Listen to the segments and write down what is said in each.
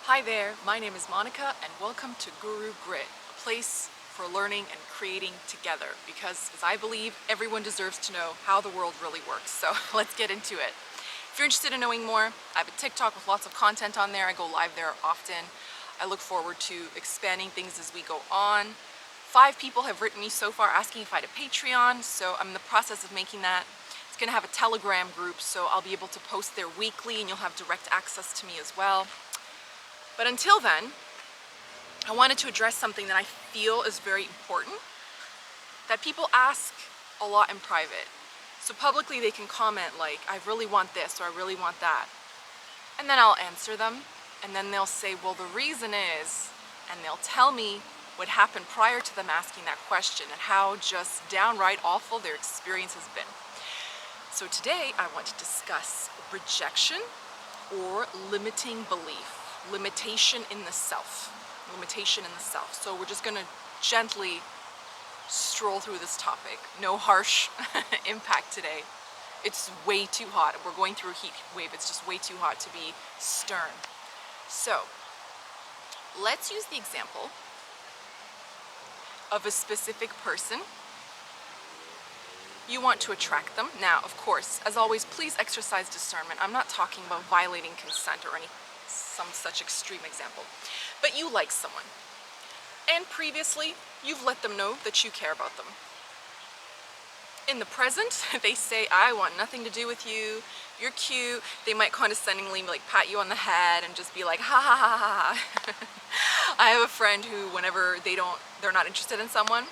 Hi there, my name is Monika and welcome to Guru Grit, a place for learning and creating together because, as I believe, everyone deserves to know how the world really works. So let's get into it. If you're interested in knowing more, I have a TikTok with lots of content on there. I go live there often. I look forward to expanding things as we go on. 5 people have written me so far asking if I had a Patreon, so I'm in the process of making that. It's going to have a Telegram group, so I'll be able to post there weekly and you'll have direct access to me as well. But until then, I wanted to address something that I feel is very important, that people ask a lot in private. So publicly they can comment like, I really want this or I really want that. And then I'll answer them, and then they'll say, well, the reason is, and they'll tell me what happened prior to them asking that question and how just downright awful their experience has been. So today I want to discuss rejection or limiting belief. Limitation in the self. Limitation in the self. So we're just going to gently stroll through this topic. No harsh impact today. It's way too hot. We're going through a heat wave. It's just way too hot to be stern. So let's use the example of a specific person. You want to attract them. Now, of course, as always, please exercise discernment. I'm not talking about violating consent or some such extreme example. But you like someone. And previously, you've let them know that you care about them. In the present, they say, I want nothing to do with you. You're cute. They might condescendingly like pat you on the head and just be like, ha ha ha ha ha. I have a friend who, whenever they're not interested in someone,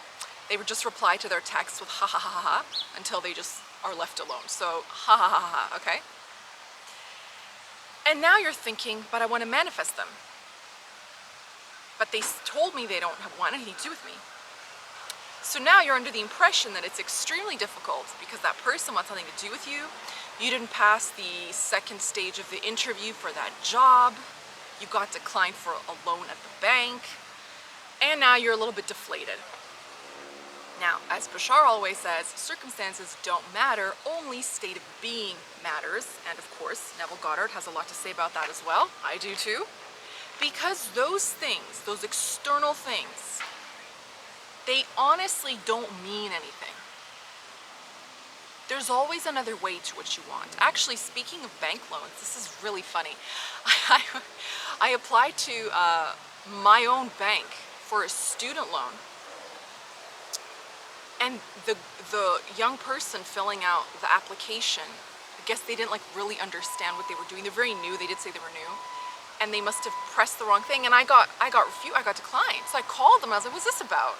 they would just reply to their text with ha ha ha ha until they just are left alone. So ha ha ha ha, okay? And now you're thinking, but I want to manifest them. But they told me they don't want anything to do with me. So now you're under the impression that it's extremely difficult because that person wants something to do with you. You didn't pass the second stage of the interview for that job. You got declined for a loan at the bank. And now you're a little bit deflated. Now, as Bashar always says, circumstances don't matter, only state of being matters. And of course, Neville Goddard has a lot to say about that as well. I do too. Because those things, those external things, they honestly don't mean anything. There's always another way to what you want. Actually, speaking of bank loans, this is really funny. I applied to my own bank for a student loan. And the young person filling out the application, I guess they didn't like really understand what they were doing. They're very new. They did say they were new, and they must have pressed the wrong thing. And I got declined. So I called them. I was like, "What's this about?"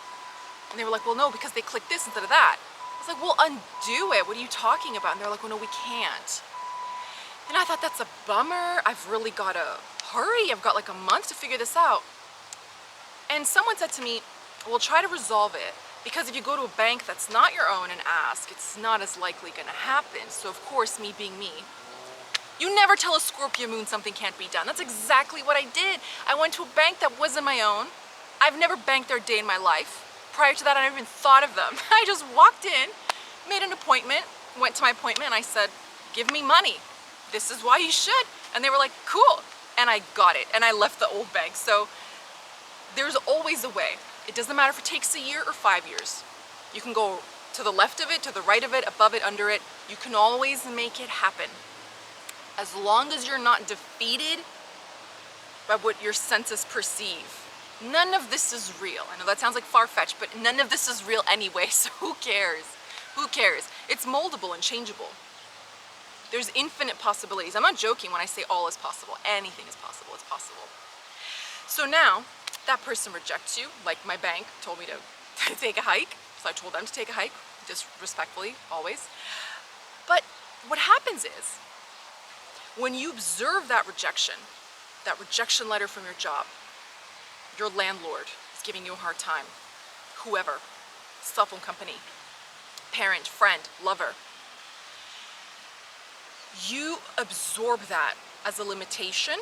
And they were like, "Well, no, because they clicked this instead of that." I was like, "Well, undo it. What are you talking about?" And they're like, "Well, no, we can't." And I thought, that's a bummer. I've really got to hurry. I've got like a month to figure this out. And someone said to me, "Well, try to resolve it. Because if you go to a bank that's not your own and ask, it's not as likely going to happen." So of course, me being me, you never tell a Scorpio Moon something can't be done. That's exactly what I did. I went to a bank that wasn't my own. I've never banked there a day in my life. Prior to that, I never even thought of them. I just walked in, made an appointment, went to my appointment, and I said, "Give me money. This is why you should." And they were like, "Cool." And I got it, and I left the old bank. So there's always a way. It doesn't matter if it takes a year or 5 years. You can go to the left of it, to the right of it, above it, under it. You can always make it happen. As long as you're not defeated by what your senses perceive. None of this is real. I know that sounds like far-fetched, but none of this is real anyway, so who cares? Who cares? It's moldable and changeable. There's infinite possibilities. I'm not joking when I say all is possible. Anything is possible. It's possible. So now, that person rejects you, like my bank told me to take a hike, so I told them to take a hike, just respectfully, always. But what happens is, when you observe that rejection letter from your job, your landlord is giving you a hard time, whoever, cell phone company, parent, friend, lover, you absorb that as a limitation,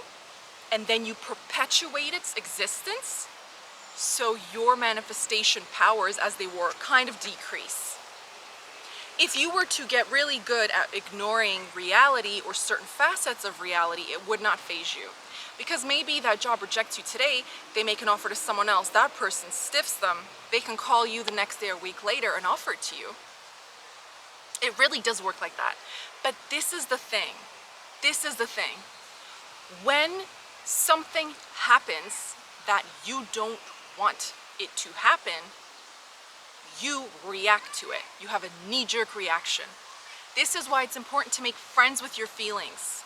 and then you perpetuate its existence, so your manifestation powers, as they were, kind of decrease. If you were to get really good at ignoring reality or certain facets of reality, it would not faze you. Because maybe that job rejects you today, they make an offer to someone else, that person stiffs them, they can call you the next day or a week later and offer it to you. It really does work like that. But this is the thing. This is the thing. When something happens that you don't want it to happen, you react to it. You have a knee-jerk reaction. This is why it's important to make friends with your feelings.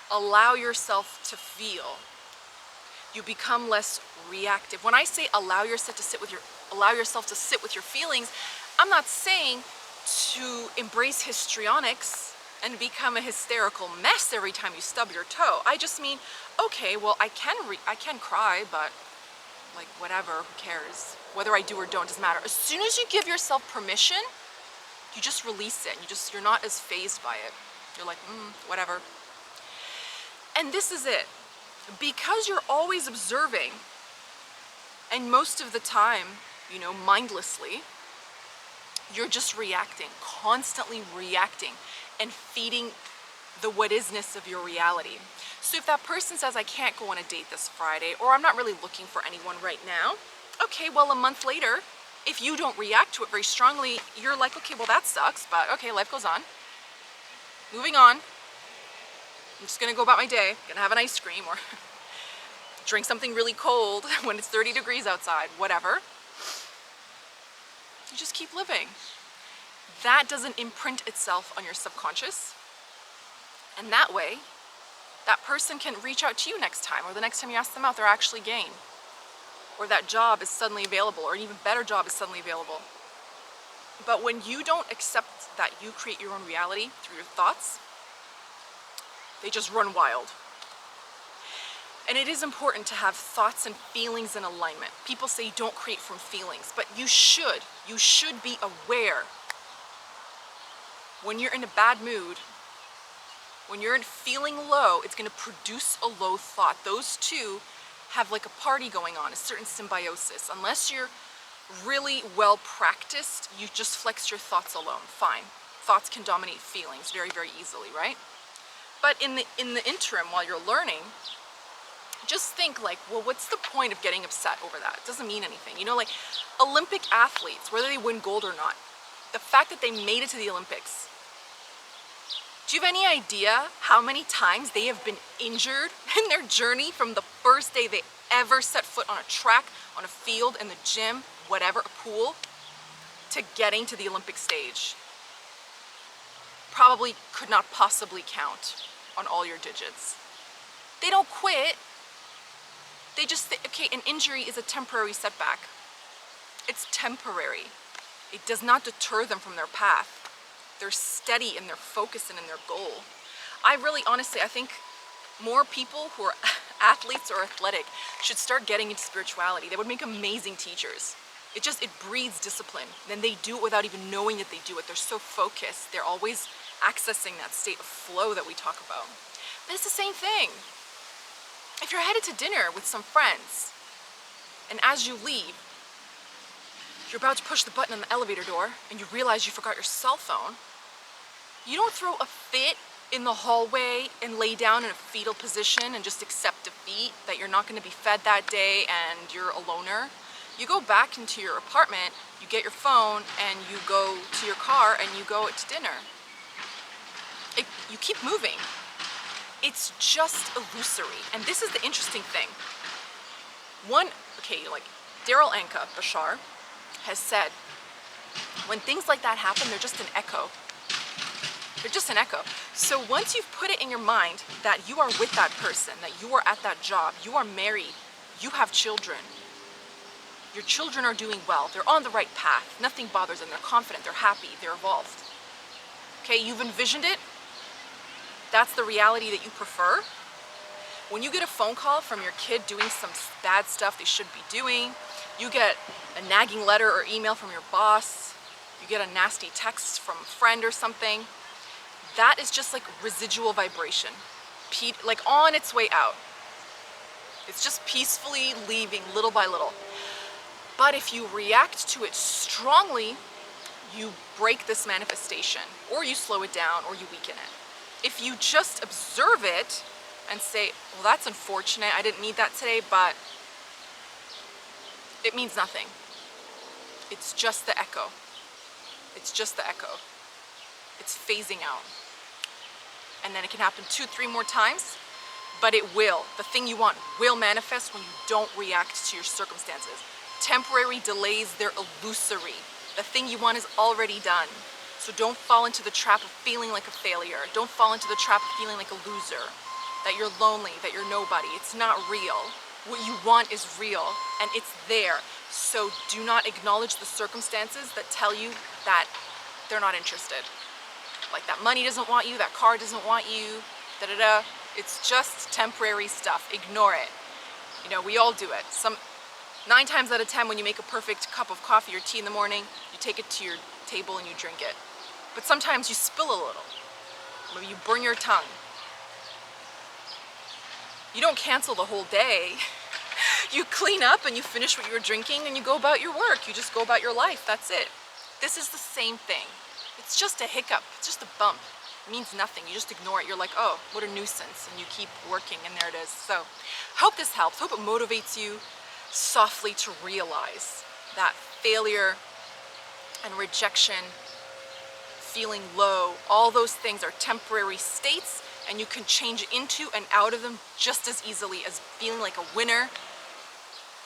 Allow yourself to feel. You become less reactive. When I say allow yourself to sit with your feelings, I'm not saying to embrace histrionics and become a hysterical mess every time you stub your toe. I just mean, okay, well, I can cry, but like whatever, who cares? Whether I do or don't doesn't matter. As soon as you give yourself permission, you just release it. You're not as fazed by it. You're like, whatever. And this is it. Because you're always observing, and most of the time, mindlessly, you're just reacting, constantly reacting, and feeding the what-isness of your reality. So if that person says, I can't go on a date this Friday, or I'm not really looking for anyone right now, okay, well, a month later, if you don't react to it very strongly, you're like, okay, well, that sucks, but okay, life goes on. Moving on. I'm just gonna go about my day, gonna have an ice cream or drink something really cold when it's 30 degrees outside, whatever. You just keep living. That doesn't imprint itself on your subconscious. And that way, that person can reach out to you next time, or the next time you ask them out, they're actually game. Or that job is suddenly available, or an even better job is suddenly available. But when you don't accept that you create your own reality through your thoughts, they just run wild. And it is important to have thoughts and feelings in alignment. People say don't create from feelings, but you should. You should be aware. When you're in a bad mood, when you're feeling low, it's going to produce a low thought. Those two have like a party going on, a certain symbiosis. Unless you're really well practiced, you just flex your thoughts alone. Fine. Thoughts can dominate feelings very, very easily, right? But in the interim, while you're learning, just think like, well, what's the point of getting upset over that? It doesn't mean anything. Like Olympic athletes, whether they win gold or not, the fact that they made it to the Olympics, do you have any idea how many times they have been injured in their journey from the first day they ever set foot on a track, on a field, in the gym, whatever, a pool, to getting to the Olympic stage? Probably could not possibly count on all your digits. They don't quit. They just think, okay, an injury is a temporary setback. It's temporary. It does not deter them from their path. They're steady in their focus and in their goal. Honestly, I think more people who are athletes or athletic should start getting into spirituality. They would make amazing teachers. It breeds discipline. Then they do it without even knowing that they do it. They're so focused. They're always accessing that state of flow that we talk about. But it's the same thing. If you're headed to dinner with some friends, and as you leave, you're about to push the button on the elevator door, and you realize you forgot your cell phone, you don't throw a fit in the hallway and lay down in a fetal position and just accept defeat that you're not going to be fed that day and you're a loner. You go back into your apartment, you get your phone, and you go to your car and you go to dinner. You keep moving. It's just illusory. And this is the interesting thing. Daryl Anka Bashar has said, when things like that happen, they're just an echo. They're just an echo. So once you've put it in your mind that you are with that person, that you are at that job, you are married, you have children, your children are doing well, they're on the right path, nothing bothers them, they're confident, they're happy, they're evolved. Okay, you've envisioned it. That's the reality that you prefer. When you get a phone call from your kid doing some bad stuff they should be doing, you get a nagging letter or email from your boss, you get a nasty text from a friend or something, that is just like residual vibration, like on its way out. It's just peacefully leaving little by little. But if you react to it strongly, you break this manifestation, or you slow it down, or you weaken it. If you just observe it, and say, well, that's unfortunate, I didn't need that today, but it means nothing. It's just the echo. It's just the echo. It's phasing out. And then it can happen 2-3 more times, but it will. The thing you want will manifest when you don't react to your circumstances. Temporary delays, they're illusory. The thing you want is already done. So don't fall into the trap of feeling like a failure. Don't fall into the trap of feeling like a loser, that you're lonely, that you're nobody. It's not real. What you want is real, and it's there. So do not acknowledge the circumstances that tell you that they're not interested. Like that money doesn't want you, that car doesn't want you, da-da-da. It's just temporary stuff. Ignore it. You know, we all do it. 9 times out of 10, when you make a perfect cup of coffee or tea in the morning, you take it to your table and you drink it. But sometimes you spill a little. Maybe you burn your tongue. You don't cancel the whole day. You clean up and you finish what you were drinking and you go about your work. You just go about your life. That's it. This is the same thing. It's just a hiccup. It's just a bump. It means nothing. You just ignore it. You're like, oh, what a nuisance. And you keep working and there it is. So hope this helps. Hope it motivates you softly to realize that failure and rejection, feeling low, all those things are temporary states, and you can change into and out of them just as easily as feeling like a winner,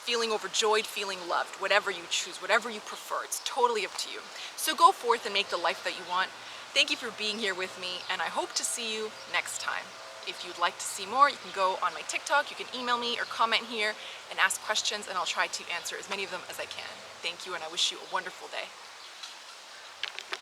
feeling overjoyed, feeling loved, whatever you choose, whatever you prefer. It's totally up to you. So go forth and make the life that you want. Thank you for being here with me, and I hope to see you next time. If you'd like to see more, you can go on my TikTok, you can email me or comment here and ask questions, and I'll try to answer as many of them as I can. Thank you, and I wish you a wonderful day.